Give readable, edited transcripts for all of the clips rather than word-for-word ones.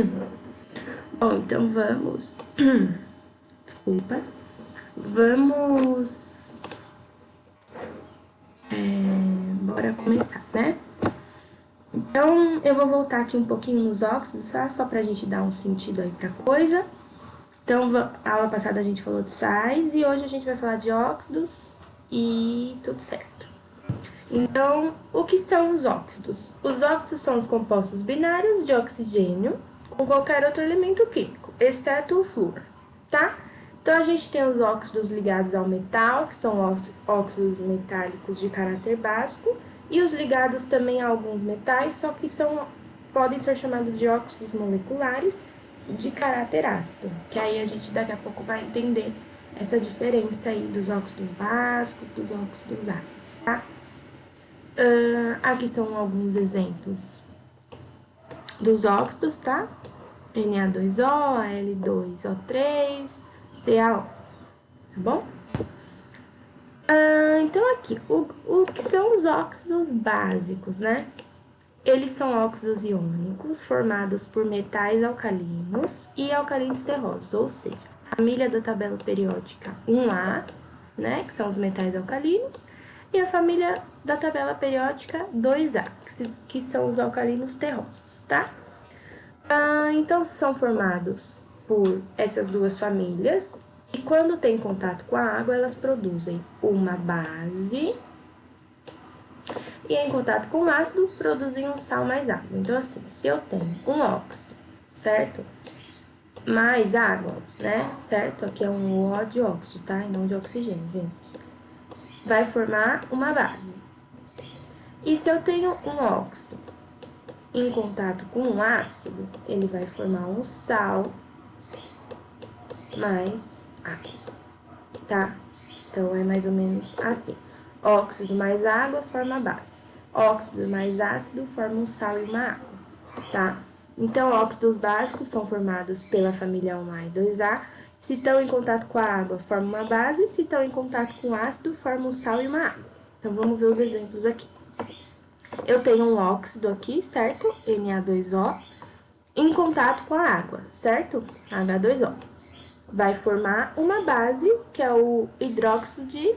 Bom, então vamos... Desculpa. Vamos... Bora começar, né? Então, eu vou voltar aqui um pouquinho nos óxidos, tá? Só pra gente dar um sentido aí pra coisa. Então, a aula passada a gente falou de sais e hoje a gente vai falar de óxidos e tudo certo. Então, o que são os óxidos? Os óxidos são os compostos binários de oxigênio com qualquer outro elemento químico, exceto o flúor, tá? Então, a gente tem os óxidos ligados ao metal, que são óxidos metálicos de caráter básico, e os ligados também a alguns metais, só que podem ser chamados de óxidos moleculares de caráter ácido, que aí a gente daqui a pouco vai entender essa diferença aí dos óxidos básicos, dos óxidos ácidos, tá? Aqui são alguns exemplos dos óxidos, tá? Na2O, Al2O3, CaO, tá bom? Então aqui, o que são os óxidos básicos, né? Eles são óxidos iônicos formados por metais alcalinos e alcalinos terrosos, ou seja, família da tabela periódica 1A, né, que são os metais alcalinos, e a família da tabela periódica 2A, que são os alcalinos terrosos, tá? Então, são formados por essas duas famílias, e quando tem contato com a água, elas produzem uma base, e em contato com o ácido, produzem um sal mais água. Então, assim, se eu tenho um óxido, certo? Mais água, né? Certo? Aqui é um O de óxido, tá? E não de oxigênio, gente. Vai formar uma base. E se eu tenho um óxido em contato com um ácido, ele vai formar um sal mais água, tá? Então, é mais ou menos assim. Óxido mais água forma base. Óxido mais ácido forma um sal e uma água, tá? Então, óxidos básicos são formados pela família 1A e 2A. Se estão em contato com a água, formam uma base. Se estão em contato com o ácido, formam um sal e uma água. Então, vamos ver os exemplos aqui. Eu tenho um óxido aqui, certo? Na2O, em contato com a água, certo? H2O. Vai formar uma base, que é o hidróxido de...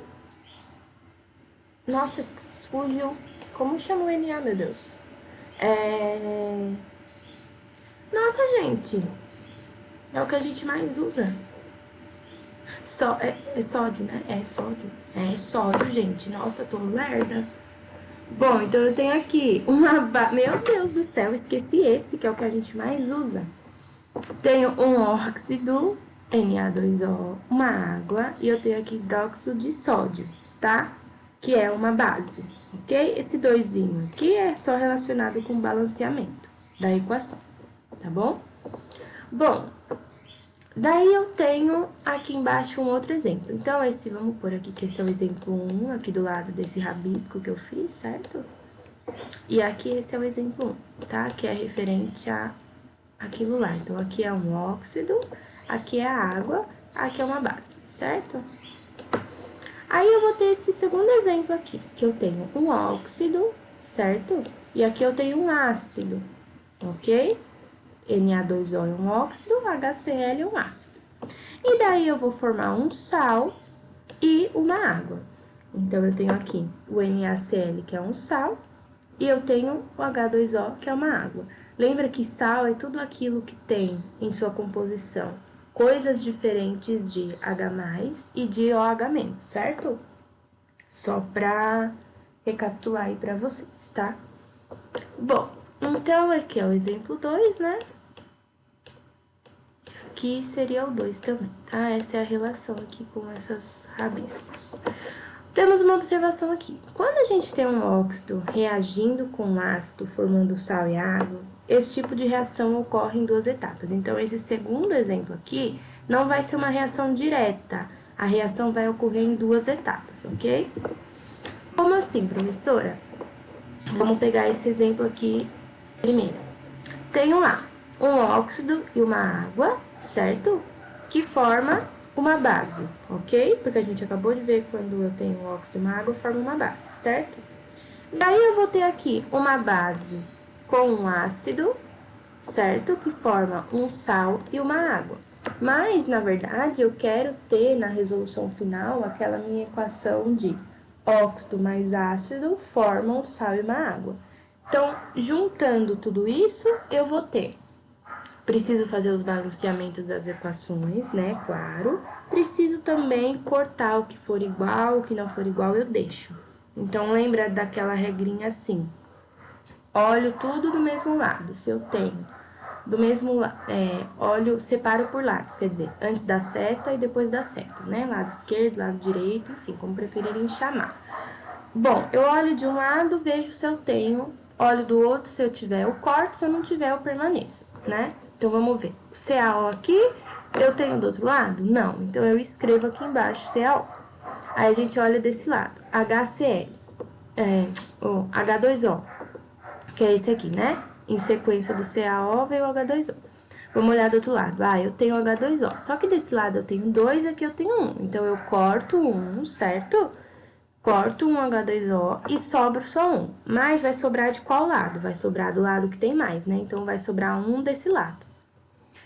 Nossa, fugiu. Como chama o Na, meu Deus? Nossa, gente. É o que a gente mais usa. É sódio, né? É sódio. É sódio, gente. Nossa, tô lerda. Bom, então eu tenho aqui uma base... Meu Deus do céu, esqueci esse, que é o que a gente mais usa. Tenho um óxido, Na2O, uma água, e eu tenho aqui hidróxido de sódio, tá? Que é uma base, ok? Esse doisinho aqui é só relacionado com o balanceamento da equação, tá bom? Bom, daí eu tenho aqui embaixo um outro exemplo. Então, vamos pôr aqui que esse é o exemplo 1, aqui do lado desse rabisco que eu fiz, certo? E aqui esse é o exemplo 1, tá? Que é referente a aquilo lá. Então, aqui é um óxido, aqui é a água, aqui é uma base, certo? Aí, eu vou ter esse segundo exemplo aqui, que eu tenho um óxido, certo? E aqui eu tenho um ácido, ok? Na2O é um óxido, HCl é um ácido. E daí, eu vou formar um sal e uma água. Então, eu tenho aqui o NaCl, que é um sal, e eu tenho o H2O, que é uma água. Lembra que sal é tudo aquilo que tem em sua composição coisas diferentes de H+, e de OH-, certo? Só pra recapitular aí pra vocês, tá? Bom, então aqui é o exemplo 2, né? Que seria o 2 também, tá? Essa é a relação aqui com esses rabiscos. Temos uma observação aqui. Quando a gente tem um óxido reagindo com um ácido, formando sal e água, esse tipo de reação ocorre em duas etapas. Então, esse segundo exemplo aqui não vai ser uma reação direta. A reação vai ocorrer em duas etapas, ok? Como assim, professora? Vamos pegar esse exemplo aqui primeiro. Tenho lá um óxido e uma água, certo? Que forma uma base, ok? Porque a gente acabou de ver quando eu tenho um óxido e uma água, forma uma base, certo? Daí eu vou ter aqui uma base com um ácido, certo? Que forma um sal e uma água. Mas, na verdade, eu quero ter na resolução final aquela minha equação de óxido mais ácido formam sal e uma água. Então, juntando tudo isso, eu vou ter. Preciso fazer os balanceamentos das equações, né? Claro. Preciso também cortar o que for igual, o que não for igual, eu deixo. Então, lembra daquela regrinha assim. Olho tudo do mesmo lado. Se eu tenho do mesmo lado, olho, separo por lados, quer dizer, antes da seta e depois da seta, né? Lado esquerdo, lado direito, enfim, como preferirem chamar. Bom, eu olho de um lado, vejo se eu tenho, olho do outro, se eu tiver, eu corto, se eu não tiver, eu permaneço, né? Então, vamos ver. O CaO aqui, eu tenho do outro lado? Não. Então, eu escrevo aqui embaixo CaO. Aí, a gente olha desse lado. HCl, H2O, que é esse aqui, né? Em sequência do CaO veio o H2O. Vamos olhar do outro lado. Ah, eu tenho H2O. Só que desse lado eu tenho 2, aqui eu tenho 1. Então, eu corto 1, certo? Corto um H2O e sobra só 1. Mas vai sobrar de qual lado? Vai sobrar do lado que tem mais, né? Então, vai sobrar 1 desse lado.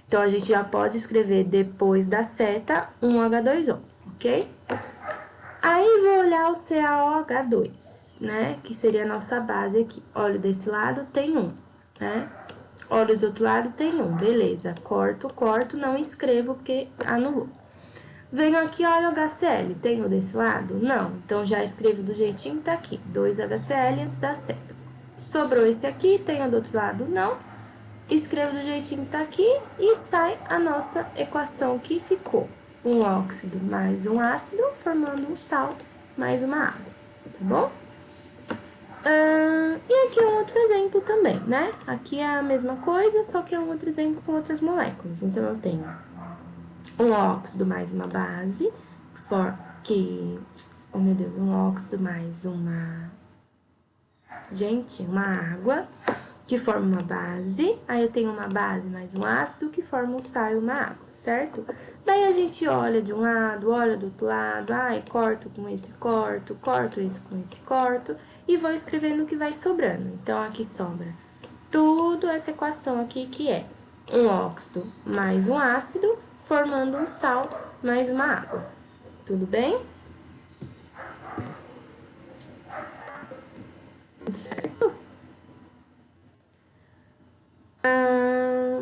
Então, a gente já pode escrever depois da seta um H2O, ok? Aí, vou olhar o CaOH2, né? Que seria a nossa base aqui. Olho desse lado, tem 1, né? Olho do outro lado, tem 1, beleza. Corto, não escrevo porque anulou. Venho aqui, olha o HCl, tenho desse lado? Não, então já escrevo do jeitinho que tá aqui, 2 HCl antes da seta. Sobrou esse aqui, tenho do outro lado? Não. Escrevo do jeitinho que tá aqui e sai a nossa equação que ficou. Um óxido mais um ácido, formando um sal mais uma água, tá bom? E aqui é um outro exemplo também, né? Aqui é a mesma coisa, só que é um outro exemplo com outras moléculas. Então, eu tenho um óxido mais uma base, oh meu Deus, um óxido mais uma água, que forma uma base. Aí, eu tenho uma base mais um ácido, que forma um sal e uma água, certo? Daí, a gente olha de um lado, olha do outro lado, corto com esse, corto esse com esse, corto, e vou escrevendo o que vai sobrando. Então, aqui sobra tudo essa equação aqui, que é um óxido mais um ácido, formando um sal mais uma água. Tudo bem? Certo?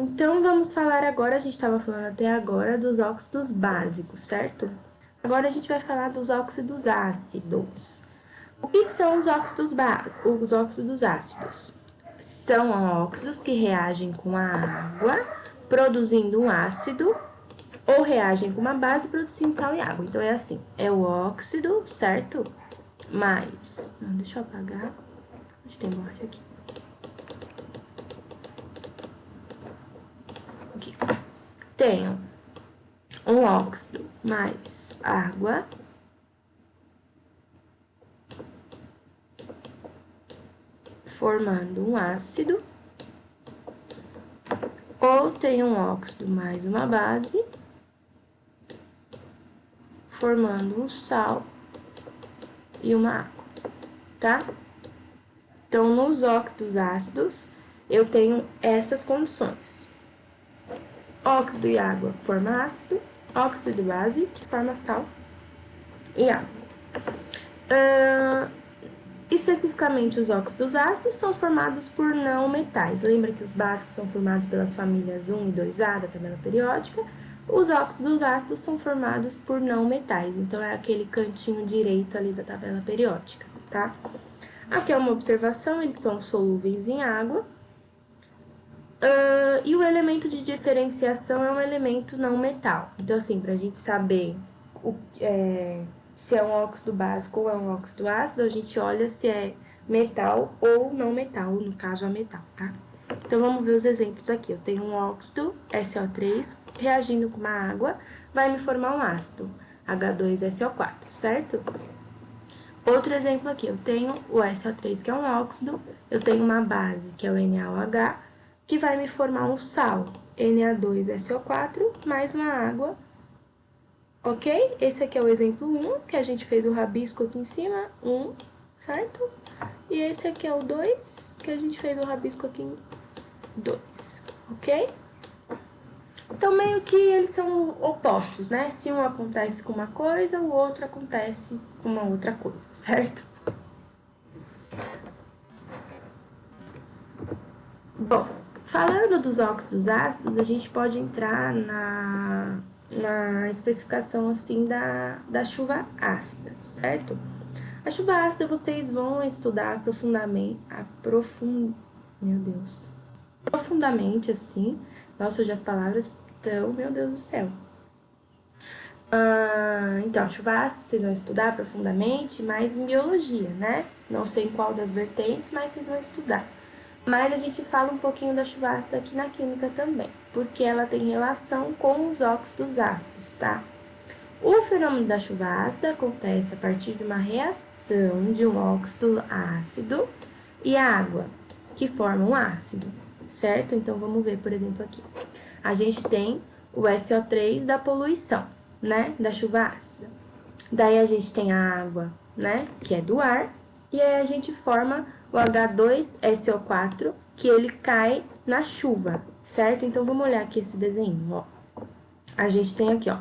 Então, vamos falar agora, a gente estava falando até agora dos óxidos básicos, certo? Agora, a gente vai falar dos óxidos ácidos. O que são os óxidos básicos? Os óxidos ácidos são óxidos que reagem com a água, produzindo um ácido, ou reagem com uma base, produzindo sal e água. Então, é assim, é o óxido, certo? Mais... Não, deixa eu apagar. Onde tem borracha aqui? Aqui. Tenho um óxido mais água, formando um ácido, ou tenho um óxido mais uma base, formando um sal e uma água, tá? Então, nos óxidos ácidos, eu tenho essas condições. Óxido e água forma ácido, óxido e base, que forma sal e água. Especificamente, os óxidos ácidos são formados por não metais. Lembra que os básicos são formados pelas famílias 1 e 2A da tabela periódica? Os óxidos ácidos são formados por não metais, então é aquele cantinho direito ali da tabela periódica, tá? Aqui é uma observação, eles são solúveis em água. E o elemento de diferenciação é um elemento não metal. Então, assim, pra gente saber se é um óxido básico ou é um óxido ácido, a gente olha se é metal ou não metal, no caso, a metal, tá? Então, vamos ver os exemplos aqui. Eu tenho um óxido, SO3, reagindo com uma água, vai me formar um ácido, H2SO4, certo? Outro exemplo aqui, eu tenho o SO3, que é um óxido, eu tenho uma base, que é o NaOH, que vai me formar um sal, Na2SO4, mais uma água, ok? Esse aqui é o exemplo 1, que a gente fez o rabisco aqui em cima, 1, certo? E esse aqui é o 2, que a gente fez o rabisco aqui em 2. ok? Então, meio que eles são opostos, né? Se um acontece com uma coisa, o outro acontece com uma outra coisa, certo? Bom, falando dos óxidos ácidos, a gente pode entrar na especificação, assim, da chuva ácida, certo? A chuva ácida vocês vão estudar meu Deus, profundamente, assim. Nossa, hoje as palavras estão, meu Deus do céu. Então, a chuva ácida vocês vão estudar profundamente, mais em biologia, né? Não sei em qual das vertentes, mas vocês vão estudar. Mas a gente fala um pouquinho da chuva ácida aqui na química também, porque ela tem relação com os óxidos ácidos, tá? O fenômeno da chuva ácida acontece a partir de uma reação de um óxido ácido e água, que formam um ácido, certo? Então, vamos ver, por exemplo, aqui. A gente tem o SO3 da poluição, né? Da chuva ácida. Daí, a gente tem a água, né? Que é do ar. E aí, a gente forma o H2SO4, que ele cai na chuva, certo? Então, vamos olhar aqui esse desenho, ó. A gente tem aqui, ó,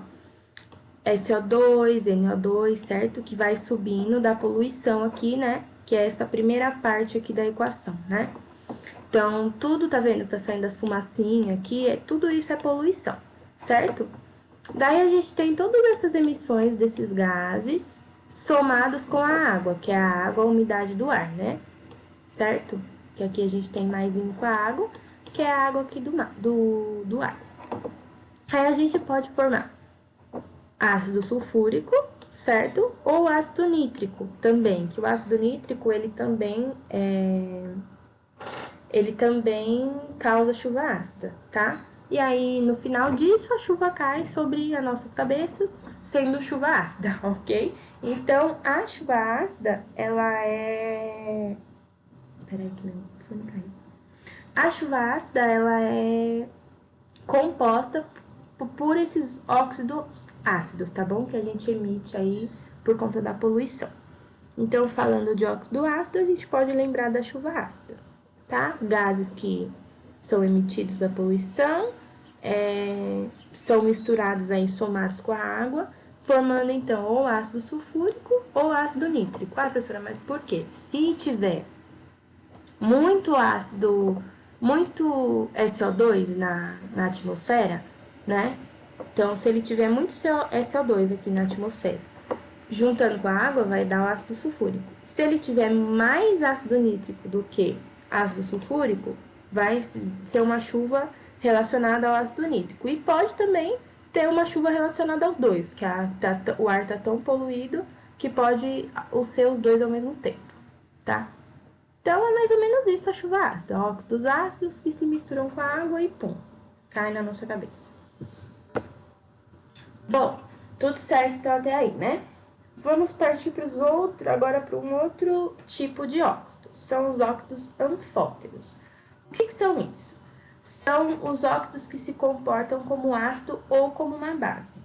SO2, NO2, certo? Que vai subindo da poluição aqui, né? Que é essa primeira parte aqui da equação, né? Então, tudo, tá vendo? Tá saindo as fumacinhas aqui, tudo isso é poluição, certo? Daí, a gente tem todas essas emissões desses gases somados com a água, que é a água, a umidade do ar, né? Certo? Que aqui a gente tem mais com a água, que é a água aqui do ar. Aí, a gente pode formar ácido sulfúrico, certo? Ou ácido nítrico também, que o ácido nítrico, ele também causa chuva ácida, tá? E aí, no final disso, a chuva cai sobre as nossas cabeças, sendo chuva ácida, ok? Então, a chuva ácida, ela é... Peraí que meu fone caiu. A chuva ácida, ela é composta por esses óxidos ácidos, tá bom? Que a gente emite aí por conta da poluição. Então, falando de óxido ácido, a gente pode lembrar da chuva ácida, tá? Gases que são emitidos da poluição, são misturados aí, somados com a água, formando, então, ou ácido sulfúrico ou ácido nítrico. Ah, professora, mas por quê? Se tiver muito ácido, muito SO2 na atmosfera, né? Então, se ele tiver muito SO2 aqui na atmosfera, juntando com a água, vai dar o ácido sulfúrico. Se ele tiver mais ácido nítrico do que ácido sulfúrico, vai ser uma chuva relacionada ao ácido nítrico. E pode também ter uma chuva relacionada aos dois, que o ar tá tão poluído que pode ser os dois ao mesmo tempo, tá? Então, é mais ou menos isso a chuva ácida. Óxidos ácidos que se misturam com a água e pum, cai na nossa cabeça. Bom, tudo certo então até aí, né? Vamos partir agora para um outro tipo de óxidos. São os óxidos anfóteros. O que são isso? São os óxidos que se comportam como ácido ou como uma base.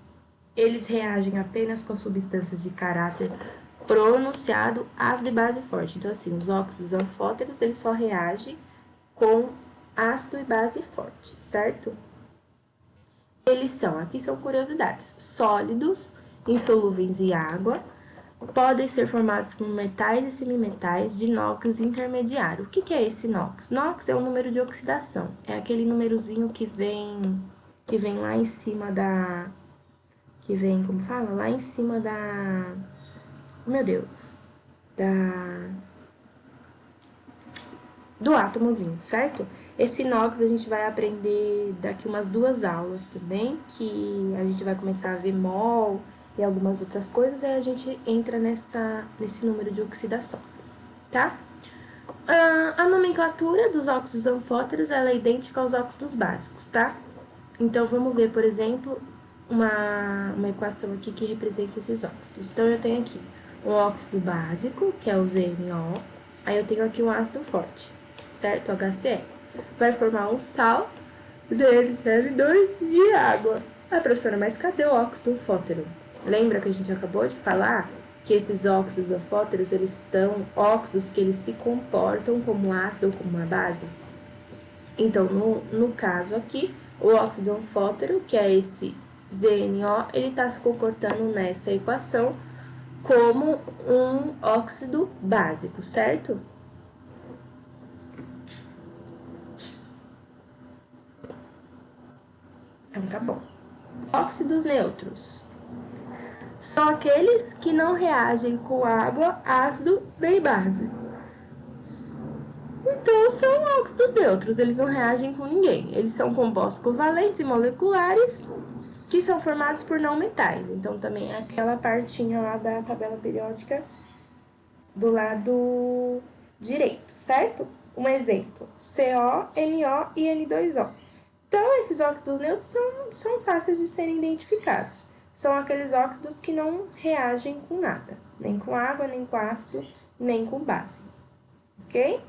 Eles reagem apenas com substâncias de caráter pronunciado, ácido e base forte. Então, assim, os óxidos anfóteros, eles só reagem com ácido e base forte, certo? Eles são, aqui são curiosidades, sólidos, insolúveis em água, podem ser formados por metais e semimetais de NOx intermediário. O que é esse NOx? NOx é o número de oxidação, é aquele númerozinho que vem lá em cima como fala? Lá em cima meu Deus, do átomozinho, certo? Esse NOx a gente vai aprender daqui umas 2 aulas também, que a gente vai começar a ver mol e algumas outras coisas, aí a gente entra nesse número de oxidação, tá? A nomenclatura dos óxidos anfóteros, ela é idêntica aos óxidos básicos, tá? Então, vamos ver, por exemplo, uma equação aqui que representa esses óxidos. Então, eu tenho aqui um óxido básico, que é o ZNO, aí eu tenho aqui um ácido forte, certo? HCl. Vai formar um sal, ZnCl2 e água. Ah, professora, mas cadê o óxido anfótero? Lembra que a gente acabou de falar que esses óxidos anfóteros, eles são óxidos que eles se comportam como ácido ou como uma base? Então, no caso aqui, o óxido anfótero, que é esse ZNO, ele está se comportando nessa equação como um óxido básico, certo? Então, tá bom. Óxidos neutros são aqueles que não reagem com água, ácido nem base. Então, são óxidos neutros, eles não reagem com ninguém. Eles são compostos covalentes e moleculares que são formados por não metais. Então, também é aquela partinha lá da tabela periódica do lado direito, certo? Um exemplo, CO, NO e N2O. Então, esses óxidos neutros são fáceis de serem identificados. São aqueles óxidos que não reagem com nada, nem com água, nem com ácido, nem com base. Ok?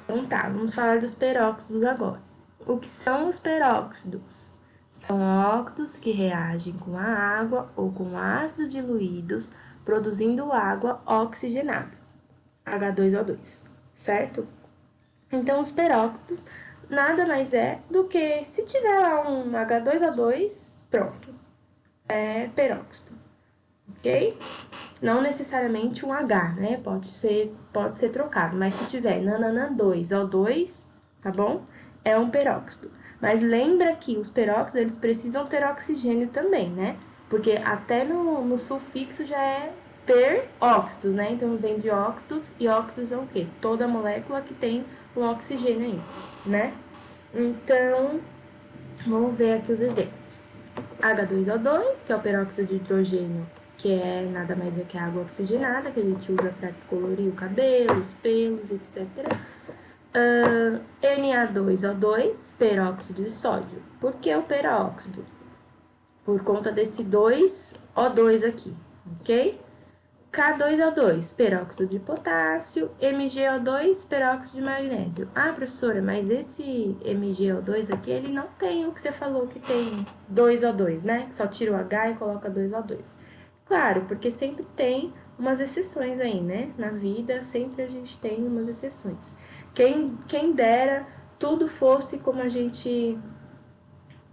Então tá, vamos falar dos peróxidos agora. O que são os peróxidos? São óxidos que reagem com a água ou com ácido diluídos, produzindo água oxigenada, H2O2, certo? Então, os peróxidos nada mais é do que, se tiver lá um H2O2, pronto, é peróxido, ok? Não necessariamente um H, né? Pode ser trocado, mas se tiver nananã2O2, tá bom? É um peróxido. Mas lembra que os peróxidos, eles precisam ter oxigênio também, né? Porque até no sufixo já é peróxidos, né? Então, vem de óxidos, e óxidos é o quê? Toda molécula que tem um oxigênio aí, né? Então, vamos ver aqui os exemplos. H2O2, que é o peróxido de hidrogênio, que é nada mais é que a água oxigenada, que a gente usa para descolorir o cabelo, os pelos, etc. Na2O2, peróxido de sódio. Por que o peróxido? Por conta desse 2O2 aqui, ok? K2O2, peróxido de potássio. MgO2, peróxido de magnésio. Ah, professora, mas esse MgO2 aqui, ele não tem o que você falou que tem 2O2, né? Só tira o H e coloca 2O2. Claro, porque sempre tem umas exceções aí, né? Na vida, sempre a gente tem umas exceções. Quem dera tudo fosse como a gente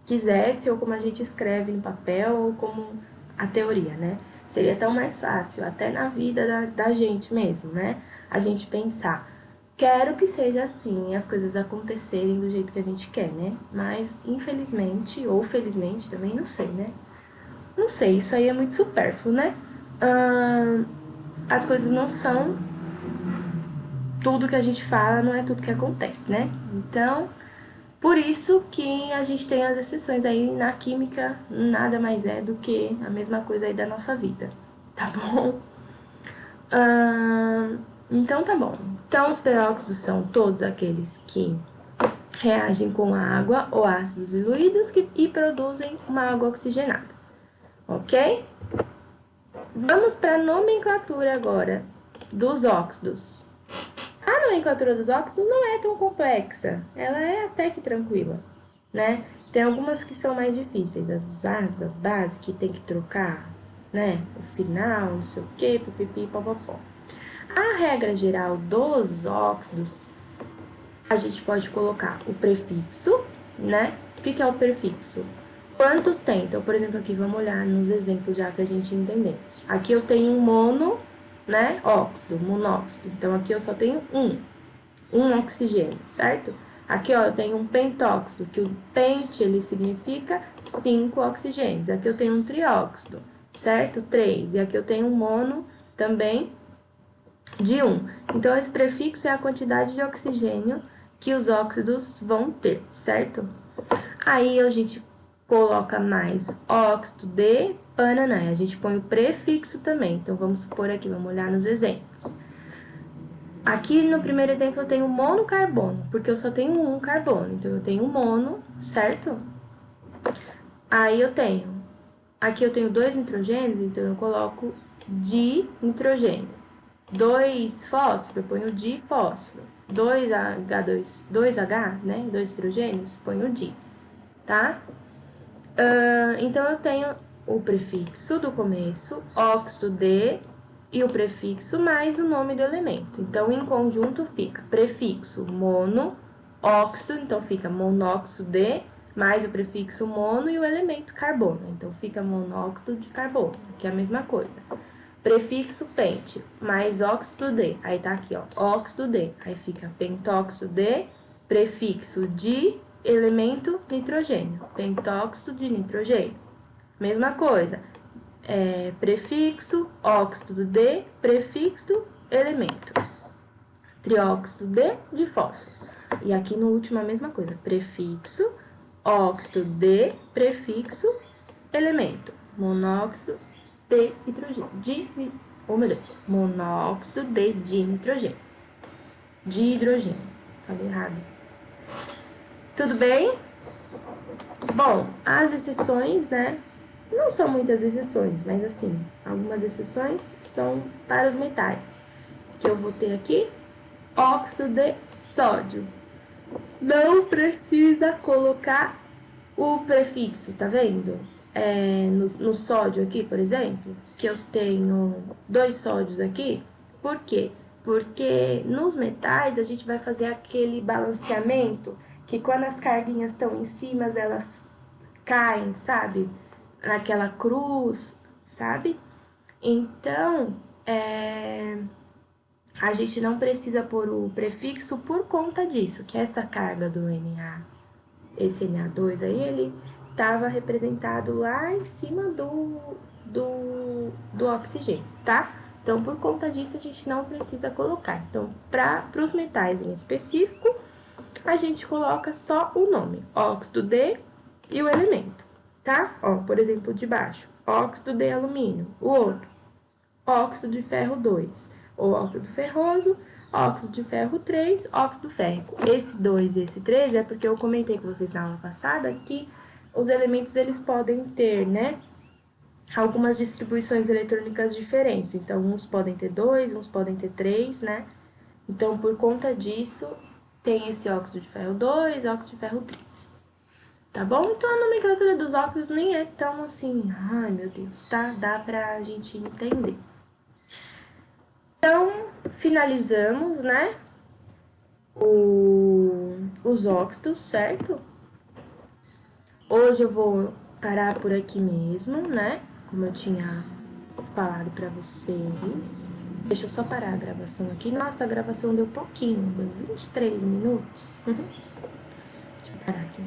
quisesse, ou como a gente escreve no papel, ou como a teoria, né? Seria tão mais fácil, até na vida da gente mesmo, né? A gente pensar, quero que seja assim, as coisas acontecerem do jeito que a gente quer, né? Mas, infelizmente, ou felizmente também, não sei, né? Não sei, isso aí é muito supérfluo, né? As coisas não são tudo que a gente fala, não é tudo que acontece, né? Então, por isso que a gente tem as exceções aí na química, nada mais é do que a mesma coisa aí da nossa vida, tá bom? Então tá bom. Então os peróxidos são todos aqueles que reagem com a água ou ácidos diluídos e produzem uma água oxigenada, ok? Vamos para a nomenclatura agora dos óxidos. A nomenclatura dos óxidos não é tão complexa, ela é até que tranquila, né? Tem algumas que são mais difíceis, as dos ácidos, das bases, que tem que trocar, né? O final, não sei o que, pipipi, popopó. A regra geral dos óxidos, a gente pode colocar o prefixo, né? O que é o prefixo? Quantos tem? Então, por exemplo, aqui vamos olhar nos exemplos já pra gente entender. Aqui eu tenho um mono, né? Óxido, monóxido. Então, aqui eu só tenho um oxigênio, certo? Aqui, ó, eu tenho um pentóxido, que o pente, ele significa 5 oxigênios. Aqui eu tenho um trióxido, certo? 3. E aqui eu tenho um mono também de 1. Então, esse prefixo é a quantidade de oxigênio que os óxidos vão ter, certo? Aí, a gente coloca mais óxido de Pananã. A gente põe o prefixo também. Então, vamos supor aqui, vamos olhar nos exemplos. Aqui no primeiro exemplo eu tenho monocarbono, porque eu só tenho um carbono. Então, eu tenho mono, certo? Aí eu tenho... Aqui eu tenho 2 nitrogênios, então eu coloco dinitrogênio. 2 fósforo, eu ponho difósforo. 2H, né? 2 hidrogênios, ponho di, tá? Então, eu tenho o prefixo do começo, óxido de, e o prefixo mais o nome do elemento. Então, em conjunto fica prefixo mono, óxido, então fica monóxido de, mais o prefixo mono e o elemento carbono. Então, fica monóxido de carbono, que é a mesma coisa. Prefixo pente, mais óxido de, aí tá aqui, ó, óxido de, aí fica pentóxido de, prefixo de, elemento nitrogênio, pentóxido de nitrogênio. Mesma coisa, prefixo, óxido de, prefixo, elemento. Trióxido de fósforo. E aqui no último a mesma coisa, prefixo, óxido de, prefixo, elemento. Monóxido de nitrogênio. Oh, meu Deus. Monóxido de nitrogênio. De hidrogênio. Falei errado. Tudo bem? Bom, as exceções, né? Não são muitas exceções, mas assim, algumas exceções são para os metais. Que eu vou ter aqui, óxido de sódio. Não precisa colocar o prefixo, tá vendo? No sódio aqui, por exemplo, que eu tenho 2 sódios aqui. Por quê? Porque nos metais a gente vai fazer aquele balanceamento que quando as carguinhas estão em cima, elas caem, sabe? Naquela cruz, sabe? Então, a gente não precisa pôr o prefixo por conta disso, que essa carga do Na, esse Na2 aí, ele estava representado lá em cima do oxigênio, tá? Então, por conta disso, a gente não precisa colocar. Então, para os metais em específico, a gente coloca só o nome, óxido de e o elemento, tá? Ó, por exemplo, de baixo, óxido de alumínio, o outro, óxido de ferro 2, ou óxido ferroso, óxido de ferro 3, óxido férrico. Esse 2 e esse 3 é porque eu comentei com vocês na aula passada que os elementos, eles podem ter, né, algumas distribuições eletrônicas diferentes. Então, uns podem ter 2, uns podem ter 3, né? Então, por conta disso, tem esse óxido de ferro 2, óxido de ferro 3. Tá bom? Então, a nomenclatura dos óxidos nem é tão assim, ai meu Deus, tá? Dá pra gente entender. Então, finalizamos, né? Os óxidos, certo? Hoje eu vou parar por aqui mesmo, né? Como eu tinha falado pra vocês. Deixa eu só parar a gravação aqui. Nossa, a gravação deu pouquinho, deu 23 minutos. Deixa eu parar aqui.